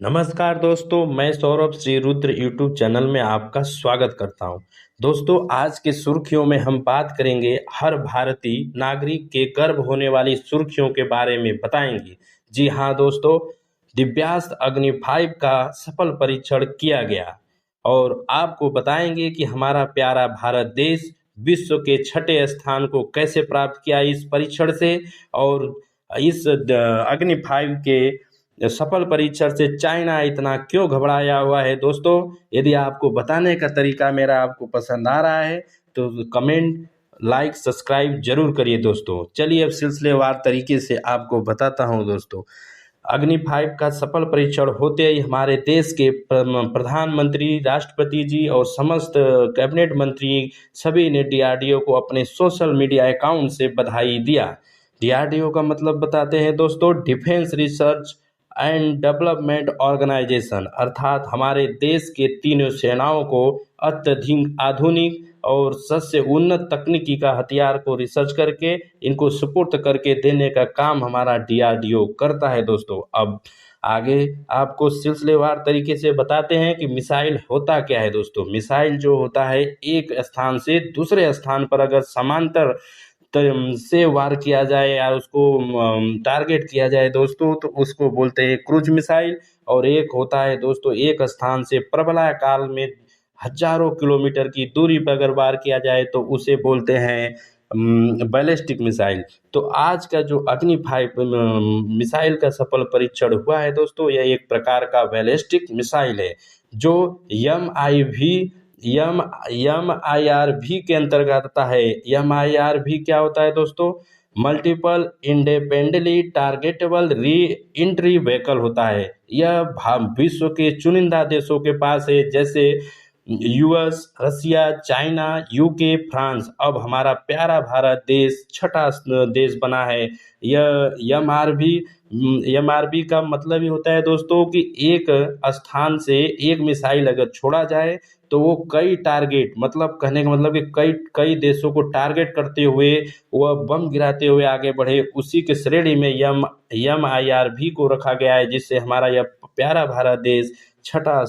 नमस्कार दोस्तों, मैं सौरभ श्री रुद्र यूट्यूब चैनल में आपका स्वागत करता हूं। दोस्तों, आज के सुर्खियों में हम बात करेंगे हर भारतीय नागरिक के गर्व होने वाली सुर्खियों के बारे में बताएंगे। जी हां दोस्तों, दिव्यास्त्र अग्नि 5 का सफल परीक्षण किया गया और आपको बताएंगे कि हमारा प्यारा भारत देश विश्व के छठे स्थान को कैसे प्राप्त किया इस परीक्षण से और इस अग्नि 5 के सफल परीक्षण से चाइना इतना क्यों घबराया हुआ है। दोस्तों, यदि आपको बताने का तरीका मेरा आपको पसंद आ रहा है तो कमेंट, लाइक, सब्सक्राइब जरूर करिए। दोस्तों चलिए अब सिलसिलेवार तरीके से आपको बताता हूं। दोस्तों, अग्नि 5 का सफल परीक्षण होते ही हमारे देश के प्रधानमंत्री, राष्ट्रपति जी और समस्त कैबिनेट मंत्री सभी ने डीआरडीओ को अपने सोशल मीडिया अकाउंट से बधाई दिया। डीआरडीओ का मतलब बताते हैं दोस्तों, defence research and development organisation, अर्थात हमारे देश के तीनों सेनाओं को अत्यधिक आधुनिक और सबसे उन्नत तकनीकी का हथियार को रिसर्च करके इनको सुपुर्द करके देने का काम हमारा डीआरडीओ करता है। दोस्तों, अब आगे आपको सिलसिलेवार तरीके से बताते हैं कि मिसाइल होता क्या है। दोस्तों, मिसाइल जो होता है एक स्थान से दूसरे स्थान पर अगर समांतर से वार किया जाए या उसको टारगेट किया जाए दोस्तों, तो उसको बोलते हैं क्रूज मिसाइल। और एक होता है दोस्तों, एक स्थान से प्रबला काल में हजारों किलोमीटर की दूरी पर अगर वार किया जाए तो उसे बोलते हैं बैलिस्टिक मिसाइल। तो आज का जो अग्नि 5 मिसाइल का सफल परीक्षण हुआ है दोस्तों, यह एक प्रकार का बैलिस्टिक मिसाइल है जो MIRV के अंतर्गत आता है। MIRV क्या होता है दोस्तों? Multiple independently targetable re entry vehicle होता है। यह विश्व के चुनिंदा देशों के पास है, जैसे यूएस, रसिया, चाइना, यूके, फ्रांस। अब हमारा प्यारा भारत देश छठा देश बना है। यह MRV का मतलब ही होता है दोस्तों कि एक स्थान से एक मिसाइल अगर छोड़ा जाए तो वो कई टारगेट, मतलब कहने का मतलब कि कई कई देशों को टारगेट करते हुए वह बम गिराते हुए आगे बढ़े, उसी के श्रेणी में MIRV को रखा गया है, जिससे हमारा यह प्यारा भारत देश छठा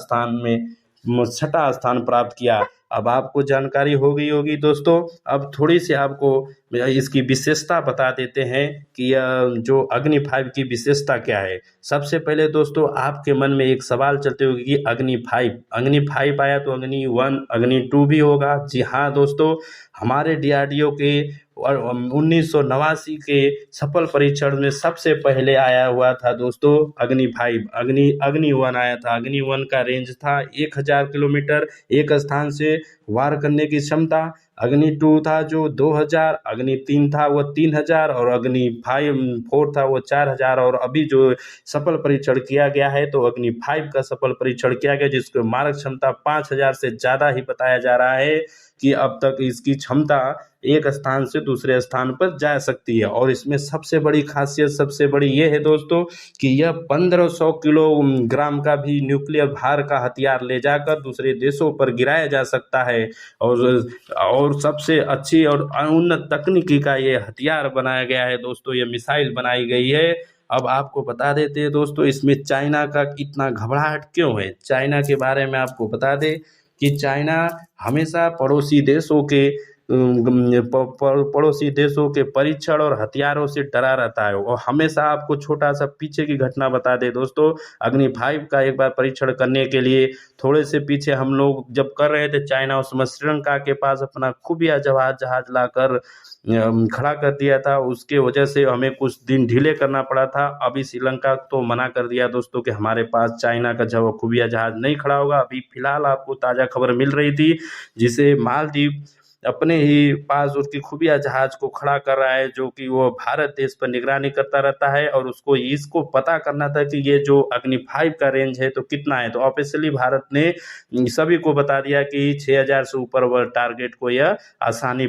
स्थान प्राप्त किया। अब आपको जानकारी हो गई होगी दोस्तों। अब थोड़ी सी आपको इसकी विशेषता बता देते हैं कि यह जो अग्नि 5 की विशेषता क्या है। सबसे पहले दोस्तों, आपके मन में एक सवाल चलते होगी कि अग्नि 5 आया तो अग्नि 1, अग्नि 2 भी होगा। जी हाँ दोस्तों, हमारे डीआरडीओ के 1989 के सफल परीक्षण में सबसे पहले आया हुआ था दोस्तों अग्नि 5। अग्नि 1 आया था। अग्नि 1 का रेंज था 1000 किलोमीटर, एक स्थान से वार करने की क्षमता। अग्नि 2 था जो 2000, अग्नि 3 था वो 3000 और अग्नि 4 था वो 4000। और अभी जो सफल परीक्षण किया गया है तो अग्नि 5 का सफल परीक्षण किया गया, जिसको मारक क्षमता 5000 से ज़्यादा ही बताया जा रहा है कि अब तक इसकी क्षमता एक स्थान से दूसरे स्थान पर जा सकती है। और इसमें सबसे बड़ी खासियत, सबसे बड़ी ये है दोस्तों कि यह 1500 किलोग्राम का भी न्यूक्लियर भार का हथियार ले जाकर दूसरे देशों पर गिराया जा सकता है। और सबसे अच्छी और उन्नत तकनीकी का ये हथियार बनाया गया है दोस्तों, ये मिसाइल बनाई गई है। अब आपको बता देते हैं दोस्तों, इसमें चाइना का इतना घबराहट क्यों है। चाइना के बारे में आपको बता दें कि चाइना हमेशा पड़ोसी देशों के परीक्षण और हथियारों से डरा रहता है। और हमेशा आपको छोटा सा पीछे की घटना बता दें दोस्तों, अग्नि 5 का एक बार परीक्षण करने के लिए थोड़े से पीछे हम लोग जब कर रहे थे, चाइना उसमें श्रीलंका के पास अपना खुफिया जहाज लाकर खड़ा कर दिया था। उसके वजह से हमें कुछ दिन डिले करना पड़ा था। अभी श्रीलंका तो मना कर दिया दोस्तों कि हमारे पास चाइना का जब खुफिया जहाज नहीं खड़ा होगा। अभी फिलहाल आपको ताज़ा खबर मिल रही थी, जिसे मालदीव अपने ही पास उसकी खुफिया जहाज को खड़ा कर रहा है, जो कि वो भारत देश पर निगरानी करता रहता है। और उसको इसको पता करना था कि ये जो अग्नि 5 का रेंज है तो कितना है। तो ऑफिशियली भारत ने सभी को बता दिया कि 6000 से ऊपर वह टारगेट को यह आसानी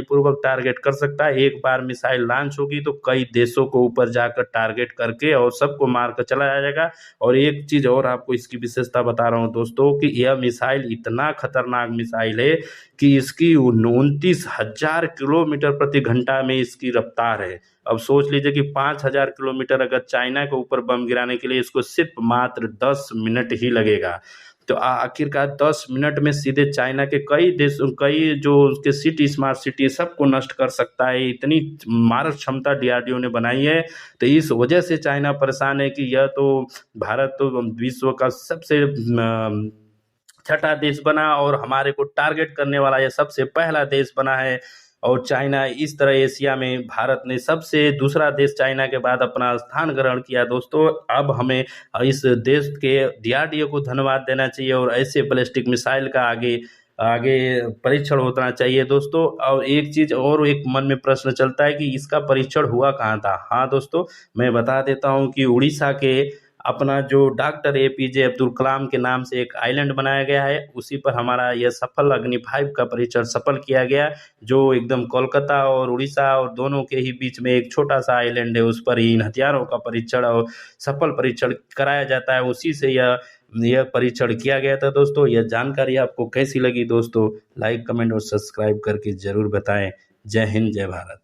पूर्वक टारगेट कर सकता है। एक बार मिसाइल लॉन्च होगी तो कई देशों को ऊपर जाकर टारगेट करके और सबको मार कर चला जाएगा। और एक चीज़ और आपको इसकी विशेषता बता रहा हूँ दोस्तों कि यह मिसाइल इतना खतरनाक मिसाइल मिसाइल है कि इसकी 29,000 किलोमीटर प्रति घंटा में इसकी रफ्तार है। अब सोच लीजिए कि 5,000 किलोमीटर अगर चाइना के ऊपर बम गिराने के लिए इसको सिर्फ मात्र 10 मिनट ही लगेगा। तो आखिरकार 10 मिनट में सीधे चाइना के कई जो उसके सिटी, स्मार्ट सिटी, सबको नष्ट कर सकता है। इतनी मारक क्षमता डीआरडीओ ने बनाई है। तो इस वजह से चाइना परेशान है कि यह तो भारत तो विश्व का सबसे छठा देश बना और हमारे को टारगेट करने वाला यह सबसे पहला देश बना है। और चाइना इस तरह एशिया में भारत ने सबसे दूसरा देश चाइना के बाद अपना स्थान ग्रहण किया। दोस्तों, अब हमें इस देश के डीआरडीओ को धन्यवाद देना चाहिए और ऐसे बैलिस्टिक मिसाइल का आगे आगे परीक्षण होना चाहिए दोस्तों। और एक चीज़ और एक मन में प्रश्न चलता है कि इसका परीक्षण हुआ कहाँ था। हाँ दोस्तों, मैं बता देता हूँ कि उड़ीसा के अपना जो डॉक्टर एपीजे अब्दुल कलाम के नाम से एक आइलैंड बनाया गया है, उसी पर हमारा यह सफल अग्नि 5 का परीक्षण सफल किया गया, जो एकदम कोलकाता और उड़ीसा और दोनों के ही बीच में एक छोटा सा आइलैंड है। उस पर ही इन हथियारों का परीक्षण और सफल परीक्षण कराया जाता है। उसी से यह परीक्षण किया गया था। दोस्तों, यह जानकारी आपको कैसी लगी दोस्तों? लाइक, कमेंट और सब्सक्राइब करके ज़रूर बताएं। जय हिंद, जय भारत।